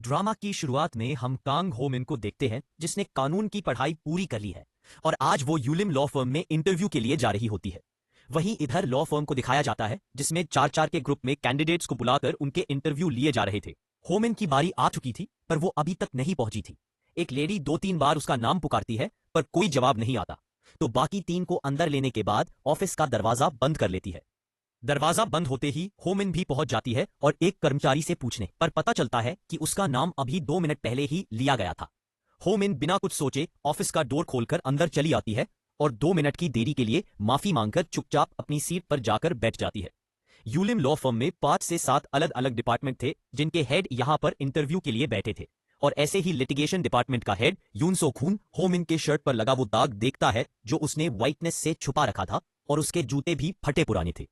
Drama की शुरुआत में हम कांग हो मिन को देखते हैं, जिसने कानून की पढ़ाई पूरी कर ली है और आज वो यूलिम लॉ फर्म में इंटरव्यू के लिए जा रही होती है। वहीं इधर लॉ फर्म को दिखाया जाता है, जिसमें चार चार के ग्रुप में कैंडिडेट्स को बुलाकर उनके इंटरव्यू लिए जा रहे थे। होमिन की बारी आ चुकी थी, पर वो अभी तक नहीं पहुंची थी। एक लेडी दो तीन बार उसका नाम पुकारती है, पर कोई जवाब नहीं आता। तो बाकी तीन को अंदर लेने के बाद ऑफिस का दरवाजा बंद कर लेती है। दरवाजा बंद होते ही होमिन भी पहुंच जाती है और एक कर्मचारी से पूछने पर पता चलता है कि उसका नाम अभी 2 मिनट पहले ही लिया गया था। होमिन बिना कुछ सोचे ऑफिस का डोर खोलकर अंदर चली आती है और 2 मिनट की देरी के लिए माफी मांगकर चुपचाप अपनी सीट पर जाकर बैठ जाती है। यूलिम लॉ फर्म में 5 से 7 अलग अलग डिपार्टमेंट थे, जिनके हेड यहां पर इंटरव्यू के लिए बैठे थे। और ऐसे ही लिटिगेशन डिपार्टमेंट का हेड यून सो खून होमिन के शर्ट पर लगा वो दाग देखता है, जो उसने व्हाइटनेस से छुपा रखा था, और उसके जूते भी फटे पुराने थे।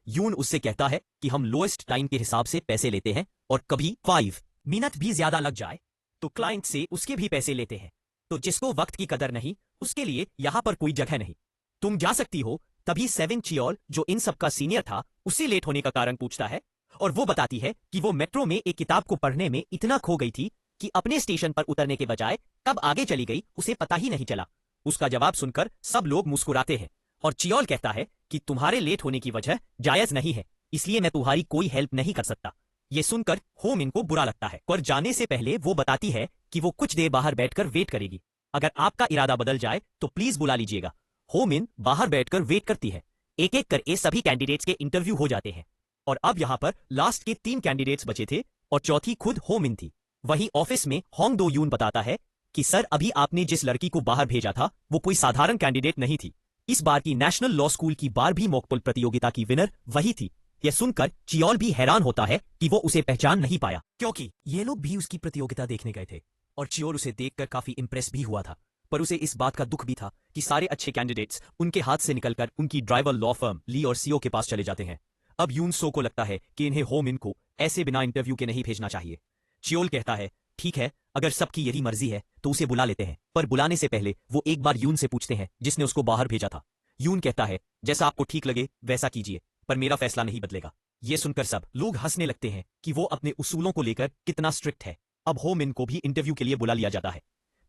यून उससे कहता है कि हम लोएस्ट टाइम के हिसाब से पैसे लेते हैं और कभी 5 मिनट भी ज्यादा लग जाए तो क्लाइंट से उसके भी पैसे लेते हैं। तो जिसको वक्त की कदर नहीं, उसके लिए यहां पर कोई जगह नहीं, तुम जा सकती हो। तभी सेवन चियोल, जो इन सबका सीनियर था, उससे लेट होने का कारण पूछता है और वो बताती है कि वो मेट्रो में एक किताब को पढ़ने में इतना खो गई थी कि अपने स्टेशन पर उतरने के बजाय कब आगे चली गई उसे पता ही नहीं चला। उसका जवाब सुनकर सब लोग मुस्कुराते हैं और चियोल कहता है कि तुम्हारे लेट होने की वजह जायज नहीं है, इसलिए मैं तुम्हारी कोई हेल्प नहीं कर सकता। ये सुनकर होमिन को बुरा लगता है और जाने से पहले वो बताती है कि वो कुछ देर बाहर बैठकर वेट करेगी। अगर आपका इरादा बदल जाए तो प्लीज बुला लीजिएगा। होमिन बाहर बैठकर वेट करती है। एक एक करके सभी कैंडिडेट्स के इंटरव्यू हो जाते हैं और अब यहाँ पर लास्ट के 3 कैंडिडेट्स बचे थे और चौथी खुद होमिन थी। वहीं ऑफिस में होंग दो यून बताता है कि सर, अभी आपने जिस लड़की को बाहर भेजा था वो कोई साधारण कैंडिडेट नहीं थी। इस बार की नेशनल लॉ स्कूल की बार भी मॉकपोल प्रतियोगिता की विनर वही थी। यह सुनकर चियोल भी हैरान होता है कि वो उसे पहचान नहीं पाया, क्योंकि ये लोग भी उसकी प्रतियोगिता देखने गए थे और चियोल उसे देखकर काफी इंप्रेस भी हुआ था। पर उसे इस बात का दुख भी था कि सारे अच्छे कैंडिडेट्स उनके हाथ से निकलकर उनकी ड्राइवर लॉ फर्म ली और सीओ के पास चले जाते हैं। अब यून सो को लगता है कि इन्हें होमिन को ऐसे बिना इंटरव्यू के नहीं भेजना चाहिए। चियोल कहता है, ठीक है, अगर सबकी यही मर्जी है तो उसे बुला लेते हैं। पर बुलाने से पहले वो एक बार यून से पूछते हैं जिसने उसको बाहर भेजा था। यून कहता है, जैसा आपको ठीक लगे वैसा कीजिए, पर मेरा फैसला नहीं बदलेगा। ये सुनकर सब लोग हंसने लगते हैं कि वो अपने उसूलों को लेकर कितना स्ट्रिक्ट है। अब होमिन को भी इंटरव्यू के लिए बुला लिया जाता है।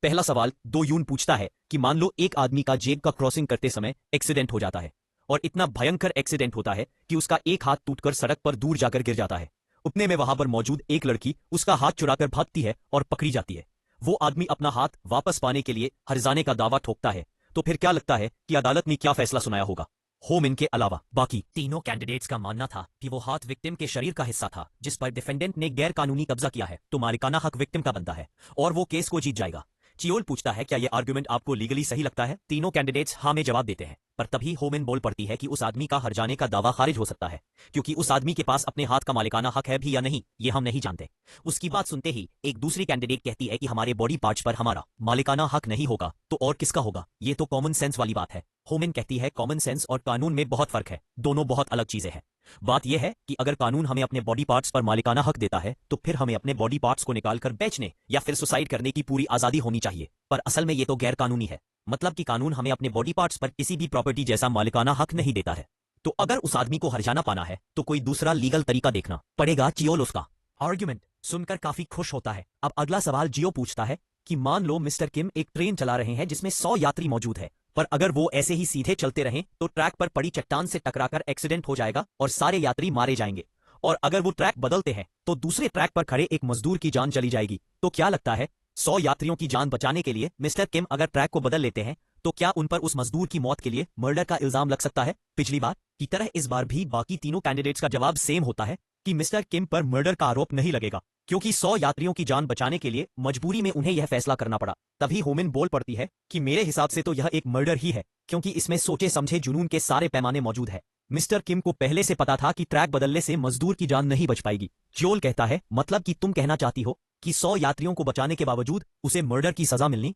पहला सवाल दो यून पूछता है कि मान लो एक आदमी का जेब का क्रॉसिंग करते समय एक्सीडेंट हो जाता है और इतना भयंकर एक्सीडेंट होता है कि उसका एक हाथ टूटकर सड़क पर दूर जाकर गिर जाता है। उतने में वहां पर मौजूद एक लड़की उसका हाथ चुराकर भागती है और पकड़ी जाती है। वो आदमी अपना हाथ वापस पाने के लिए हर्जाने का दावा ठोकता है। तो फिर क्या लगता है कि अदालत ने क्या फैसला सुनाया होगा? होमिन के अलावा बाकी तीनों कैंडिडेट्स का मानना था कि वो हाथ विक्टिम के शरीर का हिस्सा था, जिस पर डिफेंडेंट ने गैर कानूनी कब्जा किया है, तो मालिकाना हक विक्टिम का बनता है और वो केस को जीत जाएगा। चियोल पूछता है, क्या ये आर्गुमेंट आपको लीगली सही लगता है? तीनों कैंडिडेट्स हाँ में जवाब देते हैं, पर तभी होमिन बोल पड़ती है कि उस आदमी का हर्जाने का दावा खारिज हो सकता है, क्योंकि उस आदमी के पास अपने हाथ का मालिकाना हक है भी या नहीं ये हम नहीं जानते। उसकी बात सुनते ही एक दूसरी कैंडिडेट कहती है कि हमारे बॉडी पार्ट्स पर हमारा मालिकाना हक नहीं होगा तो और किसका होगा? ये तो कॉमन सेंस वाली बात है। होमिन कहती है, कॉमन सेंस और कानून में बहुत फर्क है, दोनों बहुत अलग चीजें हैं। बात यह है कि अगर कानून हमें अपने बॉडी पार्ट्स पर मालिकाना हक देता है तो फिर हमें अपने बॉडी पार्ट्स को निकालकर बेचने या फिर सुसाइड करने की पूरी आजादी होनी चाहिए। पर असल में ये तो गैर कानूनी है, मतलब कि कानून हमें अपने बॉडी पार्ट्स पर किसी भी प्रॉपर्टी जैसा मालिकाना हक नहीं देता है। तो अगर उस आदमी को हर्जाना पाना है तो कोई दूसरा लीगल तरीका देखना पड़ेगा। चियोल उसका आर्ग्यूमेंट सुनकर काफी खुश होता है। अब अगला सवाल जियो पूछता है कि मान लो मिस्टर किम एक ट्रेन चला रहे हैं जिसमें 100 यात्री मौजूद है, पर अगर वो ऐसे ही सीधे चलते रहें तो ट्रैक पर पड़ी चट्टान से टकराकर एक्सीडेंट हो जाएगा और सारे यात्री मारे जाएंगे। और अगर वो ट्रैक बदलते हैं तो दूसरे ट्रैक पर खड़े एक मजदूर की जान चली जाएगी। तो क्या लगता है, 100 यात्रियों की जान बचाने के लिए मिस्टर किम अगर ट्रैक को बदल लेते हैं तो क्या उन पर उस मजदूर की मौत के लिए मर्डर का इल्जाम लग सकता है? पिछली बार की तरह इस बार भी बाकी तीनों कैंडिडेट्स का जवाब सेम होता है कि मिस्टर किम पर मर्डर का आरोप नहीं लगेगा, क्योंकि 100 यात्रियों की जान बचाने के लिए मजबूरी में उन्हें यह फैसला करना पड़ा। तभी होमिन बोल पड़ती है कि मेरे हिसाब से तो यह एक मर्डर ही है, क्योंकि इसमें सोचे समझे जुनून के सारे पैमाने मौजूद है। मिस्टर किम को पहले से पता था कि ट्रैक बदलने से मजदूर की जान नहीं बच पाएगी। चियोल कहता है, मतलब कि तुम कहना चाहती हो कि 100 यात्रियों को बचाने के बावजूद उसे मर्डर की सजा मिलनी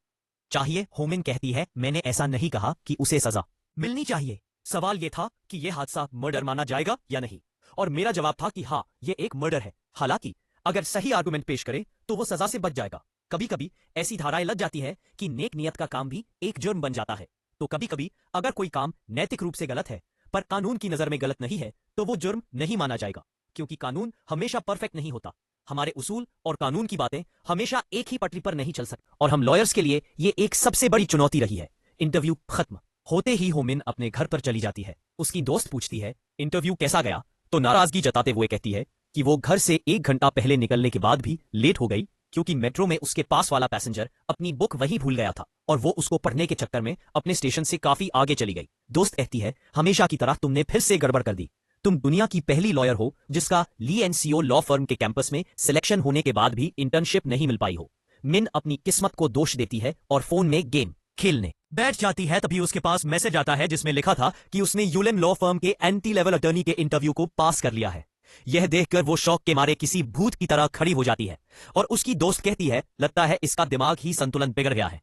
चाहिए? होमिन कहती है, मैंने ऐसा नहीं कहा कि उसे सजा मिलनी चाहिए। सवाल यह था कि यह हादसा मर्डर माना जाएगा या नहीं, और मेरा जवाब था कि हाँ, यह एक मर्डर है। हालांकि अगर सही आर्गुमेंट पेश करे तो वो सजा से बच जाएगा। कभी कभी ऐसी धाराएं लग जाती है कि नेक नियत का काम भी एक जुर्म बन जाता है। तो कभी कभी अगर कोई काम नैतिक रूप से गलत है पर कानून की नजर में गलत नहीं है तो वो जुर्म नहीं माना जाएगा, क्योंकि कानून हमेशा परफेक्ट नहीं होता। हमारे उसूल और कानून की बातें हमेशा एक ही पटरी पर नहीं चल सकती और हम लॉयर्स के लिए ये एक सबसे बड़ी चुनौती रही है। इंटरव्यू खत्म होते ही होमिन अपने घर पर चली जाती है। उसकी दोस्त पूछती है इंटरव्यू कैसा गया, तो नाराजगी जताते हुए कहती है कि वो घर से 1 घंटा पहले निकलने के बाद भी लेट हो गई क्योंकि मेट्रो में उसके पास वाला पैसेंजर अपनी बुक वहीं भूल गया था और वो उसको पढ़ने के चक्कर में अपने स्टेशन से काफी आगे चली गई। दोस्त कहती है हमेशा की तरह तुमने फिर से गड़बड़ कर दी। तुम दुनिया की पहली लॉयर हो जिसका ली एंड सीओ लॉ फर्म के कैंपस में सिलेक्शन होने के बाद भी इंटर्नशिप नहीं मिल पाई हो। मिन अपनी किस्मत को दोष देती है और फोन में गेम खेलने बैठ जाती है। तभी उसके पास मैसेज आता है जिसमें लिखा था कि उसने यूलेम लॉ फर्म के एंटी लेवल अटर्नी के इंटरव्यू को पास कर लिया है। यह देखकर वो शौक के मारे किसी भूत की तरह खड़ी हो जाती है और उसकी दोस्त कहती है लगता है इसका दिमाग ही संतुलन बिगड़ गया है।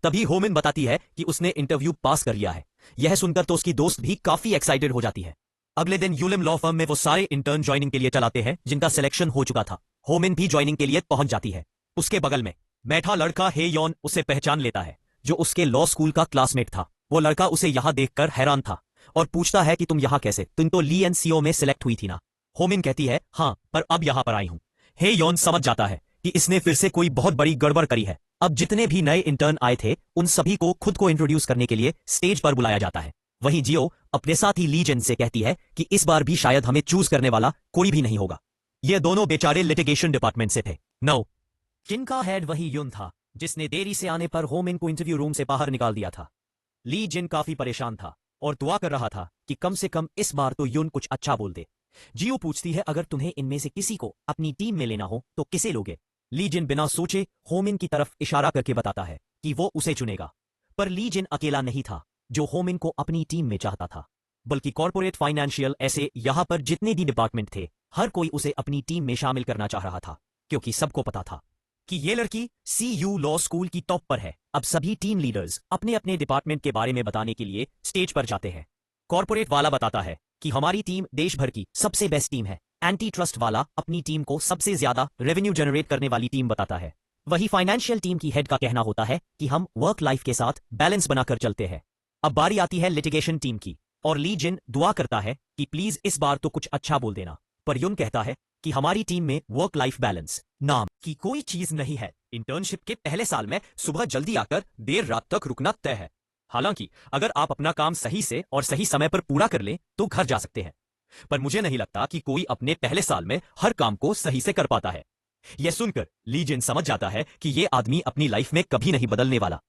तभी होमिन बताती है कि उसने इंटरव्यू पास कर लिया है। यह सुनकर तो उसकी दोस्त भी काफी एक्साइटेड हो जाती है। अगले दिन यूलेम लॉ फर्म में वो सारे इंटर्न ज्वाइनिंग के लिए चलाते हैं जिनका सिलेक्शन हो चुका था। होमिन भी ज्वाइनिंग के लिए पहुंच जाती है। उसके बगल में बैठा लड़का हे यॉन उसे पहचान लेता है जो उसके लॉ स्कूल का क्लासमेट था। वो लड़का उसे यहां देखकर हैरान था और पूछता है कि तुम यहां कैसे, तुम तो ली एंड सीओ में सिलेक्ट हुई थी ना। होमिन कहती है हाँ, पर अब यहां पर आई हूं। हे यॉन समझ जाता है कि इसने फिर से कोई बहुत बड़ी गड़बड़ करी है। अब जितने भी नए इंटर्न आए थे उन सभी को खुद को इंट्रोड्यूस करने के लिए स्टेज पर बुलाया जाता है। वहीं जियो अपने साथी ली जेन से कहती है कि इस बार भी शायद हमें चूज करने वाला कोई भी नहीं होगा। ये दोनों बेचारे लिटिगेशन डिपार्टमेंट से थे। नो, जिनका हेड वही युन था जिसने देरी से आने पर होमिन को इंटरव्यू रूम से बाहर निकाल दिया था। ली जिन काफी परेशान था और दुआ कर रहा था कि कम से कम इस बार तो युन कुछ अच्छा बोल दे। जियो पूछती है अगर तुम्हें इनमें से किसी को अपनी टीम में लेना हो तो किसे लोगे। ली जिन बिना सोचे होमिन की तरफ इशारा करके बताता है कि वो उसे चुनेगा। पर ली जिन अकेला नहीं था जो होमिन को अपनी टीम में चाहता था, बल्कि कॉर्पोरेट, फाइनेंशियल, ऐसे यहां पर जितने भी डिपार्टमेंट थे हर कोई उसे अपनी टीम में शामिल करना चाह रहा था क्योंकि सबको पता था कि ये लड़की CU लॉ स्कूल की टॉप पर है। अब सभी टीम लीडर्स अपने अपने डिपार्टमेंट के बारे में बताने के लिए स्टेज पर जाते हैं। कॉर्पोरेट वाला बताता है कि हमारी टीम देश भर की सबसे बेस्ट टीम है। एंटी ट्रस्ट वाला अपनी टीम को सबसे ज्यादा रेवेन्यू जनरेट करने वाली टीम बताता है। वही फाइनेंशियल टीम की हेड का कहना होता है कि हम वर्क लाइफ के साथ बैलेंस बनाकर चलते हैं। अब बारी आती है लिटिगेशन टीम की और ली जिन दुआ करता है कि प्लीज इस बार तो कुछ अच्छा बोल देना। पर युन कहता है कि हमारी टीम में वर्क लाइफ बैलेंस नाम की कोई चीज नहीं है। इंटर्नशिप के पहले साल में सुबह जल्दी आकर देर रात तक रुकना तय है। हालांकि अगर आप अपना काम सही से और सही समय पर पूरा कर लें तो घर जा सकते हैं। पर मुझे नहीं लगता कि कोई अपने पहले साल में हर काम को सही से कर पाता है। यह सुनकर ली जिन समझ जाता है कि यह आदमी अपनी लाइफ में कभी नहीं बदलने वाला।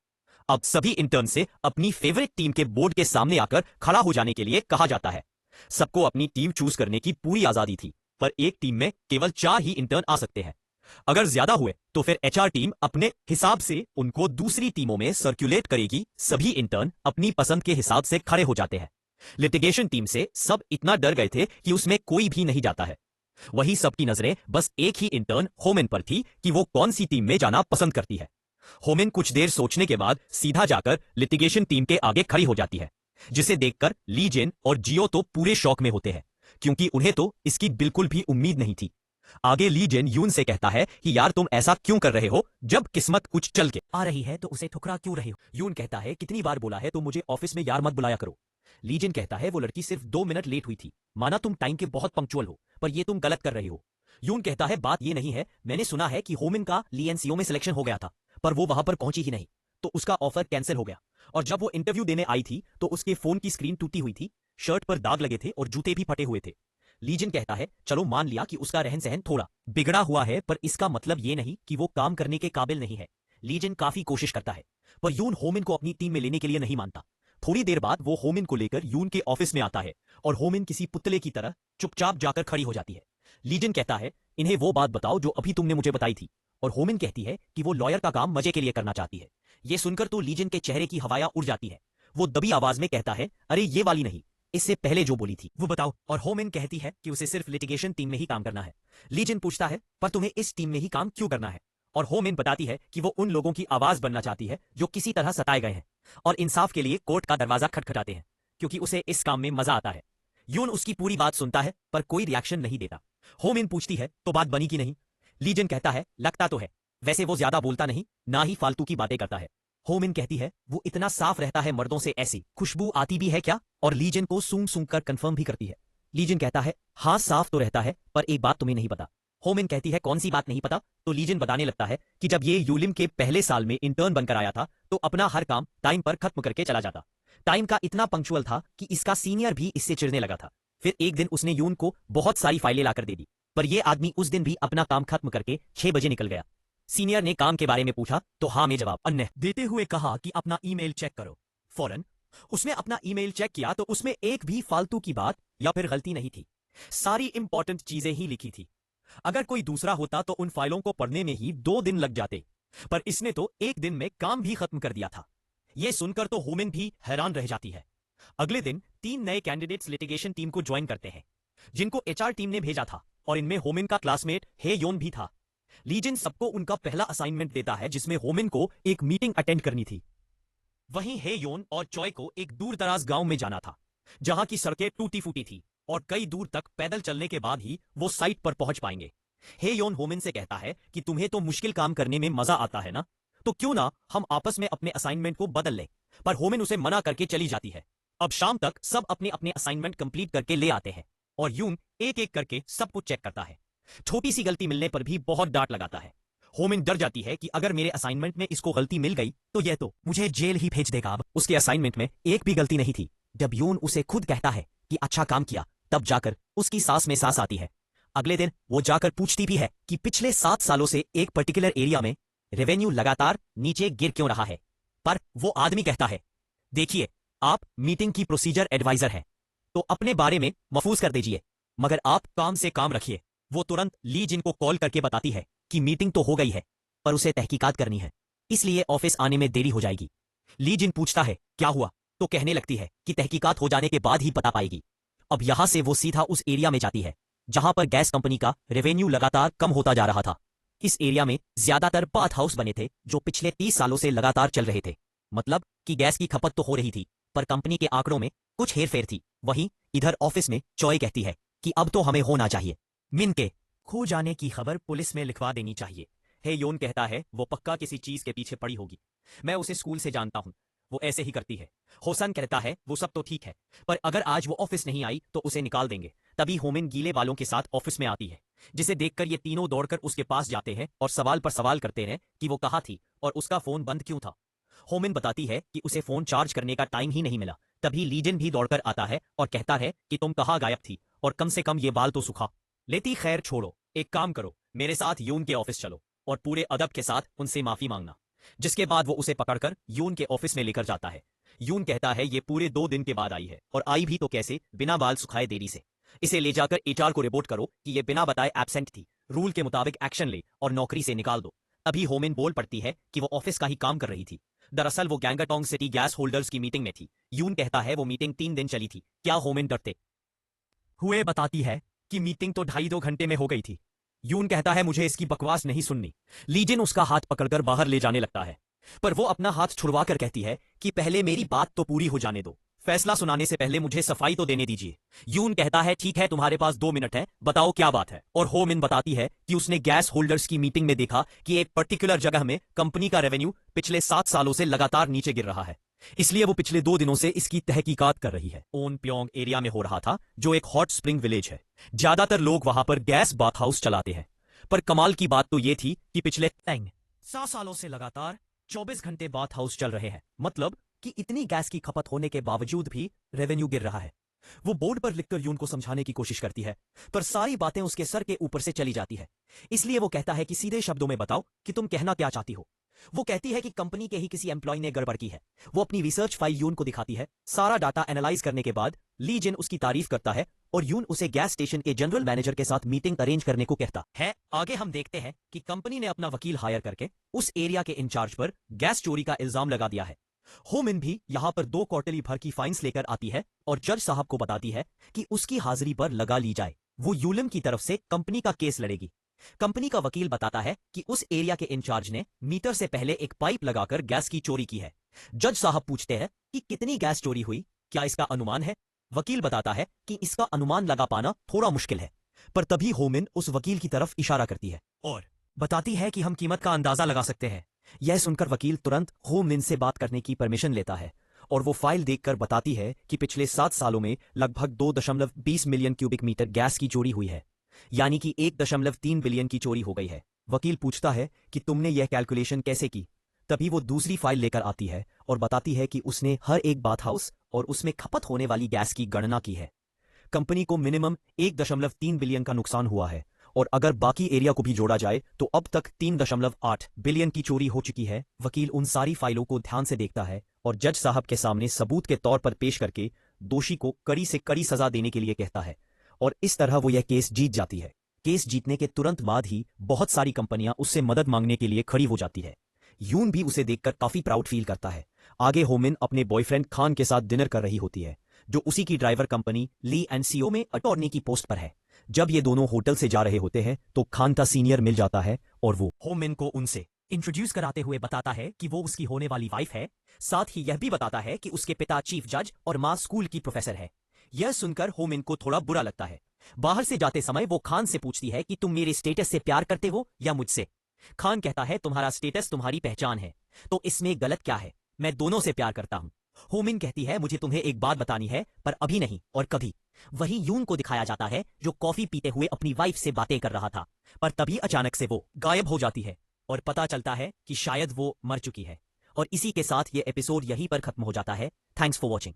अब सभी इंटर्न से अपनी फेवरेट टीम के बोर्ड के सामने आकर खड़ा हो जाने के लिए कहा जाता है। सबको अपनी टीम चूज करने की पूरी आजादी थी, पर एक टीम में केवल 4 ही इंटर्न आ सकते हैं। अगर ज्यादा हुए तो फिर HR टीम अपने हिसाब से उनको दूसरी टीमों में सर्कुलेट करेगी। सभी इंटर्न अपनी पसंद के हिसाब से खड़े हो जाते हैं। लिटिगेशन टीम से सब इतना डर गए थे कि उसमें कोई भी नहीं जाता है। वही सबकी नजरें बस एक ही इंटर्न होमिन पर थी कि वो कौन सी टीम में जाना पसंद करती है। होमिन कुछ देर सोचने के बाद सीधा जाकर लिटिगेशन टीम के आगे खड़ी हो जाती है, जिसे देखकर ली जेन और जियो तो पूरे शौक में होते हैं क्योंकि उन्हें तो इसकी बिल्कुल भी उम्मीद नहीं थी। आगे ली जेन यून से कहता है कि यार तुम ऐसा क्यों कर रहे हो, जब किस्मत कुछ चल के आ रही है तो उसे ठुकरा क्यों रहे हो। यून कहता है कितनी बार बोला है तो मुझे ऑफिस में यार मत बुलाया करो। ली जेन कहता है वो लड़की सिर्फ 2 मिनट लेट हुई थी, माना तुम टाइम के बहुत पंक्चुअल हो, पर ये तुम गलत कर रही हो। यून कहता है बात ये नहीं है, मैंने सुना है कि होमिन का ली एंड सीओ में सिलेक्शन हो गया था पर वो वहां पर पहुंची ही नहीं, तो उसका ऑफर कैंसिल हो गया। और जब वो इंटरव्यू देने आई थी तो उसके फोन की स्क्रीन टूटी हुई थी, शर्ट पर दाग लगे थे और जूते भी फटे हुए थे। लीजन कहता है चलो मान लिया कि उसका रहन सहन थोड़ा बिगड़ा हुआ है, पर इसका मतलब ये नहीं कि वो काम करने के काबिल नहीं है। लीजन काफी कोशिश करता है पर यून होमिन को अपनी टीम में लेने के लिए नहीं मानता। थोड़ी देर बाद वो होमिन को लेकर यून के ऑफिस में आता है और होमिन किसी पुतले की तरह चुपचाप जाकर खड़ी हो जाती है। लीजन कहता है इन्हें वो बात बताओ जो अभी तुमने मुझे बताई थी, और होमिन कहती है कि वो लॉयर का काम मजे के लिए करना चाहती है। ये सुनकर तो लीजन के चेहरे की हवाया उड़ जाती है। वो दबी आवाज में कहता है अरे ये वाली नहीं, इससे पहले जो बोली थी वो बताओ। और होमिन कहती है कि उसे सिर्फ लिटिगेशन टीम में ही काम करना है। लीजन पूछता है पर तुम्हें इस टीम में ही काम क्यों करना है, और होमिन बताती है कि वो उन लोगों की आवाज बनना चाहती है जो किसी तरह सताए गए हैं और इंसाफ के लिए कोर्ट का दरवाजा खटखटाते हैं, क्योंकि उसे इस काम में मजा आता है। यून उसकी पूरी बात सुनता है पर कोई रिएक्शन नहीं देता। होमिन पूछती है तो बात बनी कि नहीं। लीजन कहता है लगता तो है, वैसे वो ज्यादा बोलता नहीं, ना ही फालतू की बातें करता है। होमिन कहती है वो इतना साफ रहता है, मर्दों से ऐसी खुशबू आती भी है क्या, और लीजन को सूंघ सूंघ कर कंफर्म भी करती है। लीजन कहता है हाँ साफ तो रहता है, पर एक बात तुम्हें नहीं पता, होमिन कहती है कौन सी बात नहीं पता, तो लीजन बताने लगता है कि जब ये यूलिम के पहले साल में इंटर्न बनकर आया था तो अपना हर काम टाइम पर खत्म करके चला जाता। टाइम का इतना पंक्चुअल था कि इसका सीनियर भी इससे चिढ़ने लगा था। फिर एक दिन उसने यून को बहुत सारी फाइलें लाकर दे दी, पर यह आदमी उस दिन भी अपना काम खत्म करके 6 बजे निकल गया। सीनियर ने काम के बारे में पूछा तो हाँ में जवाब अन्य देते हुए कहा कि अपना ईमेल चेक करो। फौरन उसने अपना ईमेल चेक किया तो उसमें एक भी फालतू की बात या फिर गलती नहीं थी। सारी इंपॉर्टेंट चीजें ही लिखी थी। अगर कोई दूसरा होता तो उन फाइलों को पढ़ने में ही 2 दिन लग जाते, पर इसने तो एक दिन में काम भी खत्म कर दिया था। यह सुनकर तो होमिन भी हैरान रह जाती है। अगले दिन 3 नए कैंडिडेट्स लिटिगेशन टीम को ज्वाइन करते हैं, जिनको एचआर टीम ने भेजा था, और इनमें होमिन का क्लासमेट हे योन भी था। लीजन सबको उनका पहला असाइनमेंट देता है, जिसमें होमिन को एक मीटिंग अटेंड करनी थी। वहीं हे योन और चॉय को एक दूर दराज गांव में जाना था, जहां की सड़कें टूटी फूटी थी और कई दूर तक पैदल चलने के बाद ही वो साइट पर पहुंच पाएंगे। हे योन होमिन से कहता है कि तुम्हें तो मुश्किल काम करने में मजा आता है ना, तो क्यों ना हम आपस में अपने असाइनमेंट को बदल लें। पर होमिन उसे मना करके चली जाती है। अब शाम तक सब अपने अपने असाइनमेंट कंप्लीट करके ले आते हैं और यून एक एक करके सब कुछ चेक करता है। छोटी सी गलती मिलने पर भी बहुत डांट लगाता है। होमिन डर जाती है कि अगर मेरे असाइनमेंट में इसको गलती मिल गई तो यह तो मुझे जेल ही भेज देगा। अब उसके असाइनमेंट में एक भी गलती नहीं थी। जब यून उसे खुद कहता है कि अच्छा काम किया, तब जाकर उसकी सांस में सांस आती है। अगले दिन वो जाकर पूछती भी है कि पिछले 7 सालों से एक पर्टिकुलर एरिया में रेवेन्यू लगातार नीचे गिर क्यों रहा है। पर वो आदमी कहता है, देखिए आप मीटिंग की प्रोसीजर एडवाइजर हैं, तो अपने बारे में महफूज कर दीजिए, मगर आप काम से काम रखिए। वो तुरंत ली जिन को कॉल करके बताती है कि मीटिंग तो हो गई है, पर उसे तहकीकात करनी है, इसलिए ऑफिस आने में देरी हो जाएगी। ली जिन पूछता है क्या हुआ, तो कहने लगती है कि तहकीकात हो जाने के बाद ही पता पाएगी। अब यहां से वो सीधा उस एरिया में जाती है जहां पर गैस कंपनी का रेवेन्यू लगातार कम होता जा रहा था। इस एरिया में ज्यादातर बाथ हाउस बने थे जो पिछले 30 सालों से लगातार चल रहे थे। मतलब कि गैस की खपत तो हो रही थी, पर कंपनी के आंकड़ों में कुछ हेरफेर थी। वहीं इधर ऑफिस में चॉय कहती है कि अब तो हमें होना चाहिए, मिन के खो जाने की खबर पुलिस में लिखवा देनी चाहिए। हे योन कहता है वो पक्का किसी चीज के पीछे पड़ी होगी, मैं उसे स्कूल से जानता हूं, वो ऐसे ही करती है। होसन कहता है वो सब तो ठीक है, पर अगर आज वो ऑफिस नहीं आई तो उसे निकाल देंगे। तभी होमिन गीले बालों के साथ ऑफिस में आती है, जिसे देखकर ये तीनों दौड़कर उसके पास जाते हैं और सवाल पर सवाल करते हैं कि वो कहाँ थी और उसका फोन बंद क्यों था। होमिन बताती है कि उसे फोन चार्ज करने का टाइम ही नहीं मिला। तभी लीजन भी दौड़कर आता है और कहता है कि तुम कहाँ गायब थी, और कम से कम ये बाल तो सुखा लेती। खैर छोड़ो, एक काम करो, मेरे साथ यून के ऑफिस चलो और पूरे अदब के साथ उनसे माफी मांगना। जिसके बाद वो उसे पकड़कर यून के ऑफिस में लेकर जाता है। यून कहता है ये पूरे 2 दिन के बाद आई है, और आई भी तो कैसे, बिना बाल सुखाए देरी से। इसे ले जाकर एचआर को रिपोर्ट करो कि ये बिना बताए एब्सेंट थी, रूल के मुताबिक एक्शन ले और नौकरी से निकाल दो। अभी होमिन बोल पड़ती है कि वो ऑफिस का ही काम कर रही थी, दरअसल वो गैंगाटोंग सिटी गैस होल्डर्स की मीटिंग में थी। यून कहता है वो मीटिंग 3 दिन चली थी। क्या होमिन डरते हुए बताती है कि मीटिंग तो 2.5 घंटे में हो गई थी। यून कहता है मुझे इसकी बकवास नहीं सुननी। लीजिन उसका हाथ पकड़कर बाहर ले जाने लगता है, पर वो अपना हाथ छुड़वा कर कहती है कि पहले मेरी बात तो पूरी हो जाने दो, फैसला सुनाने से पहले मुझे सफाई तो देने दीजिए। यून कहता है ठीक है, तुम्हारे पास 2 मिनट है, बताओ क्या बात है। और होमिन बताती है कि उसने गैस होल्डर्स की मीटिंग में देखा कि एक पर्टिकुलर जगह में कंपनी का रेवेन्यू पिछले 7 सालों से लगातार नीचे गिर रहा है, इसलिए वो पिछले 2 दिनों से इसकी तहकीकात कर रही है। ओन प्योंग एरिया में हो रहा था, जो एक हॉट स्प्रिंग विलेज है। ज्यादातर लोग वहां पर गैस बाथ हाउस चलाते हैं, पर कमाल की बात तो ये थी कि पिछले 7 सालों से लगातार 24 घंटे बाथ हाउस चल रहे हैं। मतलब कि इतनी गैस की खपत होने के बावजूद भी रेवेन्यू गिर रहा है। वो बोर्ड पर लिखकर यून को समझाने की कोशिश करती है, पर सारी बातें उसके सर के ऊपर से चली जाती है। इसलिए वो कहता है कि सीधे शब्दों में बताओ कि तुम कहना क्या चाहती हो। वो कहती है कि कंपनी के ही किसी एम्प्लॉय ने गड़बड़ की है। वो अपनी रिसर्च फाइल यून को दिखाती है। सारा डाटा एनालाइज करने के बाद ली जिन उसकी तारीफ करता है और यून उसे गैस स्टेशन के जनरल मैनेजर के साथ मीटिंग अरेंज करने को कहता है। आगे हम देखते हैं कि कंपनी ने अपना वकील हायर करके उस एरिया के इंचार्ज पर गैस चोरी का इल्जाम लगा दिया है। होमिन भी यहां पर 2 क्वार्टरली भर की फाइन्स लेकर आती है और जज साहब को बताती है कि उसकी हाजिरी पर लगा ली जाए। वो यूलिम की तरफ से कंपनी का केस लड़ेगी। कंपनी का वकील बताता है कि उस एरिया के इंचार्ज ने मीटर से पहले एक पाइप लगाकर गैस की चोरी की है। जज साहब पूछते हैं कि कितनी गैस चोरी हुई, क्या इसका अनुमान है। वकील बताता है कि इसका अनुमान लगा पाना थोड़ा मुश्किल है, पर तभी होमिन उस वकील की तरफ इशारा करती है और बताती है कि हम कीमत का अंदाजा लगा सकते हैं। यह सुनकर वकील तुरंत होमिन से बात करने की परमिशन लेता है और वो फाइल देखकर बताती है कि पिछले 7 सालों में लगभग 2.20 मिलियन क्यूबिक मीटर गैस की चोरी हुई है। यानी कि 1.3 बिलियन की चोरी हो गई है। वकील पूछता है कि तुमने यह कैलकुलेशन कैसे की। तभी वो दूसरी फाइल लेकर आती है और बताती है कि उसने हर एक बाथ हाउस और उसमें खपत होने वाली गैस की गणना की है। कंपनी को मिनिमम 1.3 बिलियन का नुकसान हुआ है और अगर बाकी एरिया को भी जोड़ा जाए तो अब तक 3.8 बिलियन की चोरी हो चुकी है। वकील उन सारी फाइलों को ध्यान से देखता है और जज साहब के सामने सबूत के तौर पर पेश करके दोषी को कड़ी से कड़ी सजा देने के लिए कहता है और इस तरह वो यह केस जीत जाती है। केस जीतने के तुरंत बाद ही बहुत सारी कंपनियां उससे मदद मांगने के लिए खड़ी हो जाती है। यून भी उसे देखकर काफी प्राउड फील करता है। आगे होमिन अपने बॉयफ्रेंड खान के साथ डिनर कर रही होती है जो उसी की driver company Lee and CO में अटॉर्नी की पोस्ट पर है। जब ये दोनों होटल से जा रहे होते हैं तो खान का सीनियर मिल जाता है और वो होमिन को उनसे इंट्रोड्यूस कराते हुए बताता है कि वो उसकी होने वाली वाइफ है। साथ ही यह भी बताता है कि उसके पिता चीफ जज और माँ स्कूल की प्रोफेसर है। यह सुनकर होमिन को थोड़ा बुरा लगता है। बाहर से जाते समय वो खान से पूछती है कि तुम मेरे स्टेटस से प्यार करते हो या मुझसे। खान कहता है तुम्हारा स्टेटस तुम्हारी पहचान है, तो इसमें गलत क्या है, मैं दोनों से प्यार करता हूं। होमिन कहती है मुझे तुम्हें एक बात बतानी है पर अभी नहीं और कभी। वहीं यून को दिखाया जाता है जो कॉफी पीते हुए अपनी वाइफ से बातें कर रहा था, पर तभी अचानक से वो गायब हो जाती है और पता चलता है कि शायद वो मर चुकी है। और इसी के साथ ये एपिसोड यहीं पर खत्म हो जाता है। Thanks for watching.